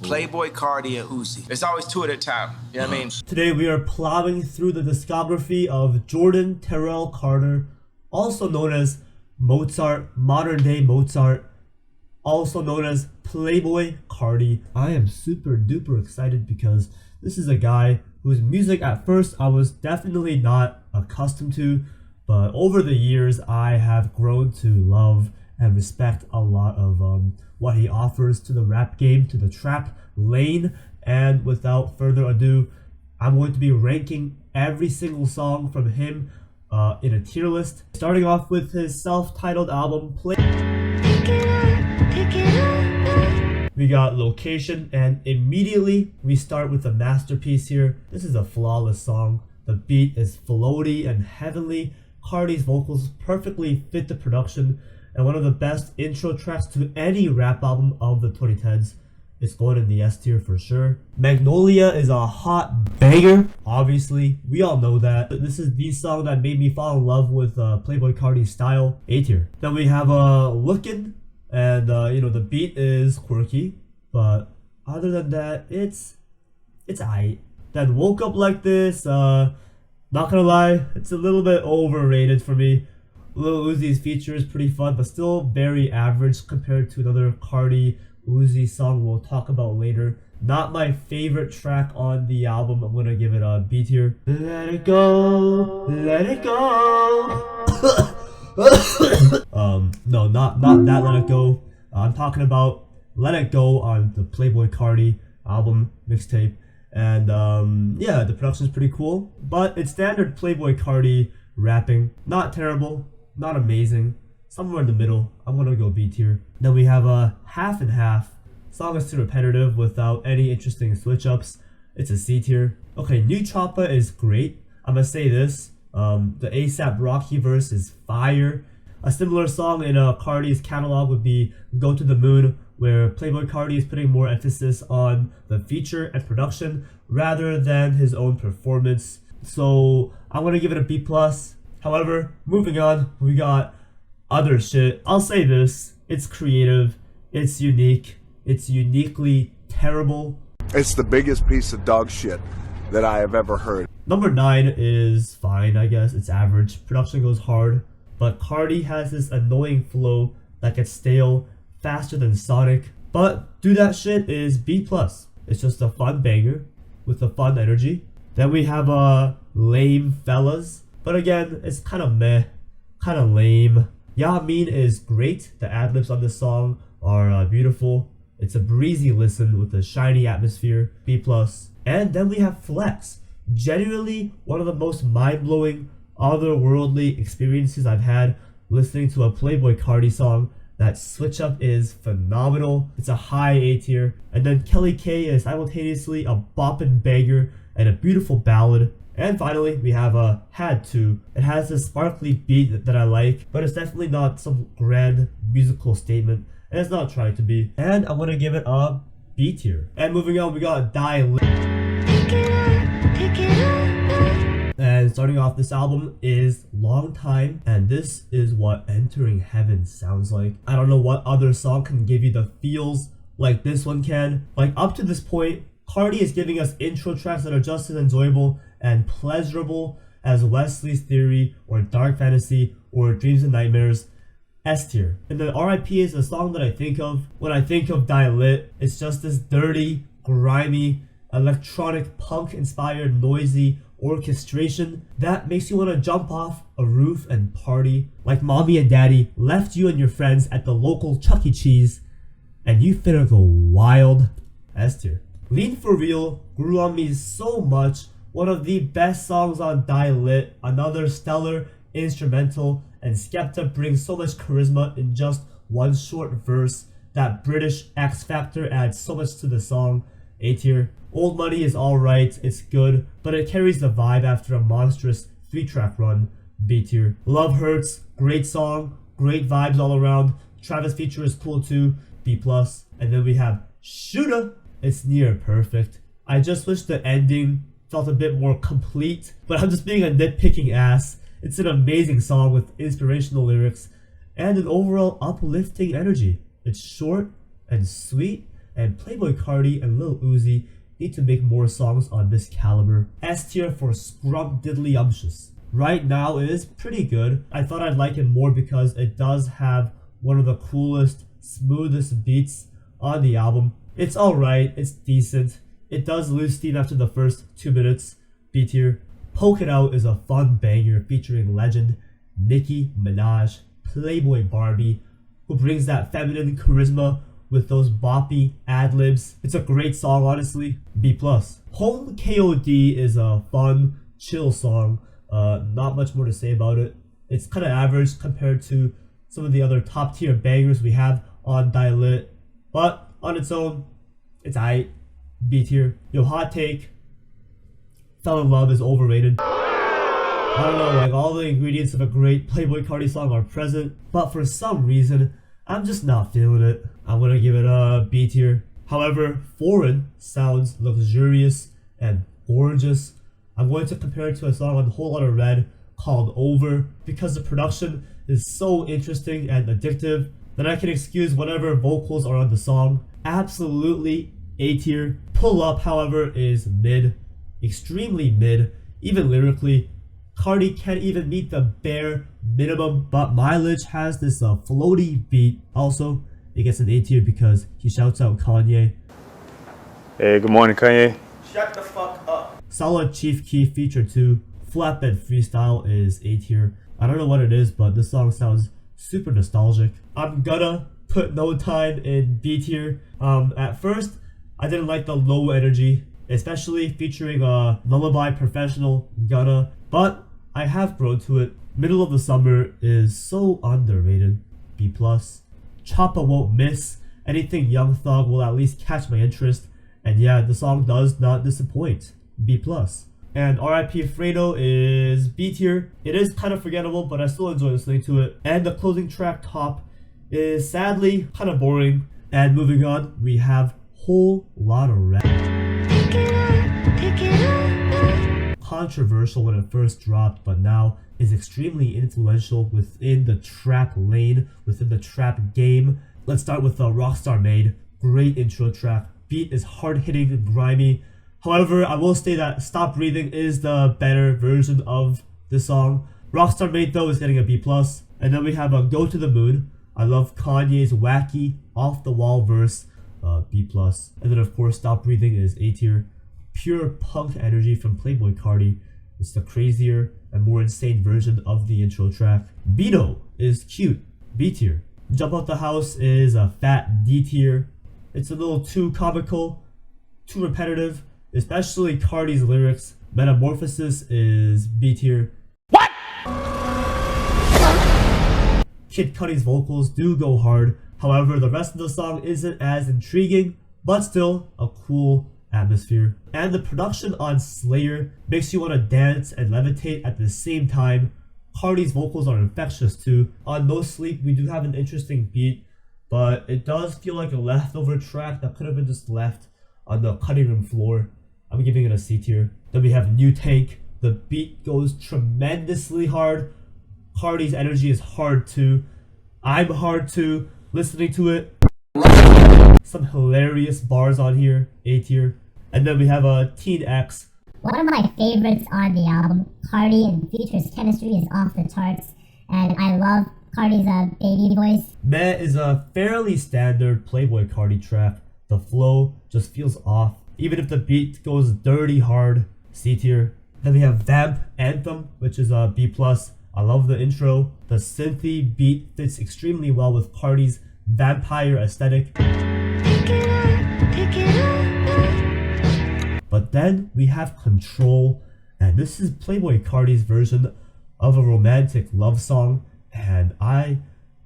Playboi Carti and Uzi. It's always two at a time. You know what I mean? Today we are plowing through the discography of Jordan Terrell Carter, also known as Mozart, modern day Mozart, also known as Playboi Carti. I am super duper excited because this is a guy whose music at first I was definitely not accustomed to, but over the years I have grown to love and respect a lot of what he offers to the rap game, to the trap lane. And without further ado, I'm going to be ranking every single song from him in a tier list, starting off with his self-titled album We got Location, and immediately we start with a masterpiece here. This is a flawless song. The beat is floaty and heavenly. Carti's vocals perfectly fit the production, and one of the best intro tracks to any rap album of the 2010s. It's going in the S tier for sure. Magnolia is a hot banger. Obviously, we all know that. This is the song that made me fall in love with Playboi Carti's style. A tier. Then we have Lookin', and the beat is quirky, but other than that, it's aight. Then Woke Up Like This. Not gonna lie, it's a little bit overrated for me. Lil Uzi's feature is pretty fun, but still very average compared to another Carti Uzi song we'll talk about later. Not my favorite track on the album. I'm gonna give it a B tier. Let it go, let it go. No, not that Let It Go. I'm talking about Let It Go on the Playboi Carti album mixtape. And yeah, the production's pretty cool, but it's standard Playboi Carti rapping. Not terrible, not amazing, somewhere in the middle. I'm gonna go B tier. Then we have a Half and Half. Song is too repetitive without any interesting switch ups. It's a C tier. Okay, New Choppa is great. I'm gonna say this. The ASAP Rocky verse is fire. A similar song in Carti's catalog would be Go to the Moon, where Playboi Carti is putting more emphasis on the feature and production rather than his own performance. So I'm gonna give it a B+. However, moving on, we got other shit. I'll say this, it's creative, it's unique, it's uniquely terrible. It's the biggest piece of dog shit that I have ever heard. Number 9 is fine, I guess. It's average. Production goes hard, but Carti has this annoying flow that gets stale faster than Sonic. But Do That Shit is B+. It's just a fun banger with a fun energy. Then we have Lame Fellas, but again, it's kind of meh, kind of lame. Ya Mean is great. The ad-libs on this song are beautiful. It's a breezy listen with a shiny atmosphere, B+. And then we have Flex. Genuinely one of the most mind-blowing, otherworldly experiences I've had listening to a Playboi Carti song. That switch up is phenomenal. It's a high A tier. And then Kelly K is simultaneously a boppin' banger and a beautiful ballad. And finally, we have Had To. It has this sparkly beat that I like, but it's definitely not some grand musical statement, and it's not trying to be. And I'm gonna give it a B tier. And moving on, we got Die Lit. And starting off this album is Long Time, and this is what Entering Heaven sounds like. I don't know what other song can give you the feels like this one can. Like, up to this point, Carti is giving us intro tracks that are just as enjoyable and pleasurable as Wesley's Theory or Dark Fantasy or Dreams and Nightmares. S tier. And then R.I.P. is a song that I think of when I think of Die Lit. It's just this dirty, grimy, electronic punk inspired noisy orchestration that makes you want to jump off a roof and party like mommy and daddy left you and your friends at the local Chuck E. Cheese and you finna go wild. S tier. Lean For Real grew on me so much. One of the best songs on Die Lit, another stellar instrumental, and Skepta brings so much charisma in just one short verse. That British X Factor adds so much to the song. A tier. Old Money is alright, it's good, but it carries the vibe after a monstrous 3-track run. B tier. Love Hurts, great song, great vibes all around. Travis feature is cool too. B+. And then we have Shoota. It's near perfect. I just wish the ending felt a bit more complete, but I'm just being a nitpicking ass. It's an amazing song with inspirational lyrics and an overall uplifting energy. It's short and sweet and Playboi Carti and Lil Uzi need to make more songs on this caliber. S tier for Scrumdiddlyumptious. Right now it is pretty good. I thought I'd like it more because it does have one of the coolest, smoothest beats on the album. It's alright, it's decent. It does lose steam after the first 2 minutes. B tier. Poke It Out is a fun banger featuring legend Nicki Minaj, Playboy Barbie, who brings that feminine charisma with those boppy ad-libs. It's a great song, honestly. B+. Home KOD is a fun, chill song. Not much more to say about it. It's kind of average compared to some of the other top tier bangers we have on Dial-Lit, but on its own, it's aight. B tier. Yo, hot take. Fell in Love is overrated. I don't know, like all the ingredients of a great Playboi Carti song are present, but for some reason, I'm just not feeling it. I'm gonna give it a B tier. However, Foreign sounds luxurious and gorgeous. I'm going to compare it to a song on Whole Lotta Red called Over because the production is so interesting and addictive that I can excuse whatever vocals are on the song. Absolutely A tier. Pull Up, however, is mid. Extremely mid. Even lyrically, Carti can't even meet the bare minimum, but Mileage has this floaty beat. Also, it gets an A tier because he shouts out Kanye. Hey, good morning, Kanye. Shut the fuck up. Solid Chief Keef feature 2. Flatbed Freestyle is A tier. I don't know what it is, but this song sounds super nostalgic. I'm gonna put No Time in B tier. At first, I didn't like the low energy, especially featuring Lullaby Professional Gunna, but I have grown to it. Middle of the Summer is so underrated. B+. Choppa Won't Miss. Anything Young Thug will at least catch my interest, and yeah, the song does not disappoint. B+. And R.I.P. Fredo is B tier. It is kind of forgettable, but I still enjoy listening to it. And the closing track, Top, is sadly kind of boring. And moving on, we have Whole Lotta Red. Controversial when it first dropped, but now is extremely influential within the trap lane, within the trap game. Let's start with Rockstar Made. Great intro track. Beat is hard-hitting and grimy. However, I will say that Stop Breathing is the better version of the song. Rockstar Made, though, is getting a B+. And then we have Go to the Moon. I love Kanye's wacky, off-the-wall verse, B+. And then, of course, Stop Breathing is A tier. Pure punk energy from Playboi Carti. It's the crazier and more insane version of the intro track. Beto is cute. B tier. Jump Out the House is a fat D tier. It's a little too comical, too repetitive, especially Carti's lyrics. Metamorphosis is B tier. What? Kid Cudi's vocals do go hard. However, the rest of the song isn't as intriguing, but still a cool atmosphere. And the production on Slayer makes you want to dance and levitate at the same time. Carti's vocals are infectious too. On No Sleep, we do have an interesting beat, but it does feel like a leftover track that could have been just left on the cutting room floor. I'm giving it a C tier. Then we have New Tank. The beat goes tremendously hard. Carti's energy is hard too. I'm hard too. Listening to it. Some hilarious bars on here. A tier. And then we have Teen X. One of my favorites on the album, Carti and Feature's chemistry is off the charts, and I love Carti's baby voice. Meh is a fairly standard Playboi Carti track. The flow just feels off. Even if the beat goes dirty hard. C tier. Then we have Vamp Anthem, which is a B+. I love the intro. The synthy beat fits extremely well with Carti's vampire aesthetic. But then we have Control, and this is Playboi Carti's version of a romantic love song, and I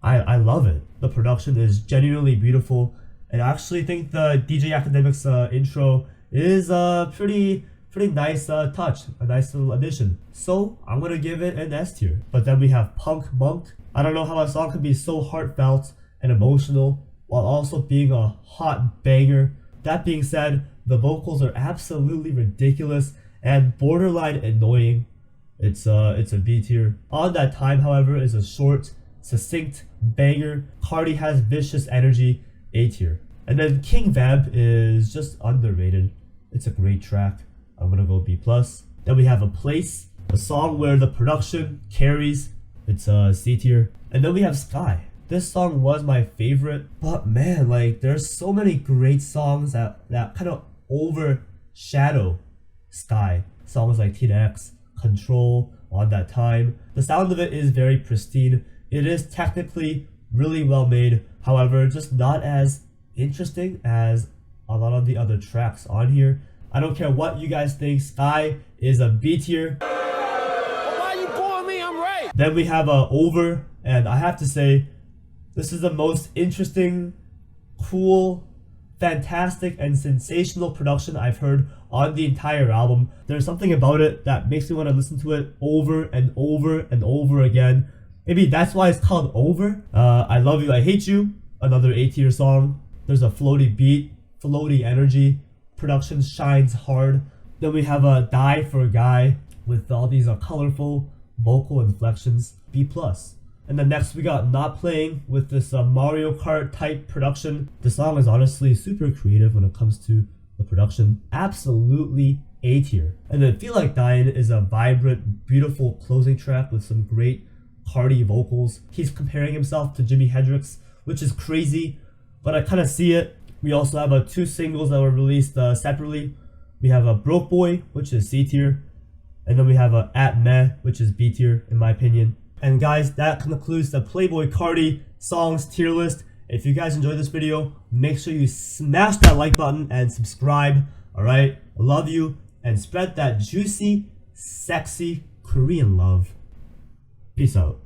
love it. The production is genuinely beautiful, and I actually think the DJ Academic's intro is a pretty nice touch, a nice little addition. So I'm gonna give it an S tier. But then we have Punk Monk. I don't know how a song can be so heartfelt and emotional while also being a hot banger. That being said, the vocals are absolutely ridiculous and borderline annoying. It's a B tier. On That Time, however, is a short, succinct banger. Carti has vicious energy. A tier. And then King Vamp is just underrated. It's a great track. I'm gonna go B+. Then we have A Place, a song where the production carries. It's C tier. And then we have Sky. This song was my favorite, but man, like there's so many great songs that kind of overshadow Sky. Songs like T-X, Control, On That Time. The sound of it is very pristine. It is technically really well made, however, just not as interesting as a lot of the other tracks on here. I don't care what you guys think, Sky is a B tier. Why you booing me? I'm right. Then we have Over, and I have to say, this is the most interesting, cool, fantastic, and sensational production I've heard on the entire album. There's something about it that makes me want to listen to it over and over and over again. Maybe that's why it's called Over. I Love You, I Hate You, another A tier song. There's a floaty beat, floaty energy. Production shines hard. Then we have a Die for a Guy with all these colorful vocal inflections, B+. And then next we got Not Playing with this Mario Kart type production. The song is honestly super creative when it comes to the production. Absolutely A tier. And then Feel Like Dying is a vibrant, beautiful closing track with some great Carti vocals. He's comparing himself to Jimi Hendrix, which is crazy, but I kind of see it. We also have 2 singles that were released separately. We have Broke Boy, which is C tier. And then we have At Meh, which is B tier in my opinion. And guys, that concludes the Playboi Carti songs tier list. If you guys enjoyed this video, make sure you smash that like button and subscribe. Alright, I love you, and spread that juicy, sexy Korean love. Peace out.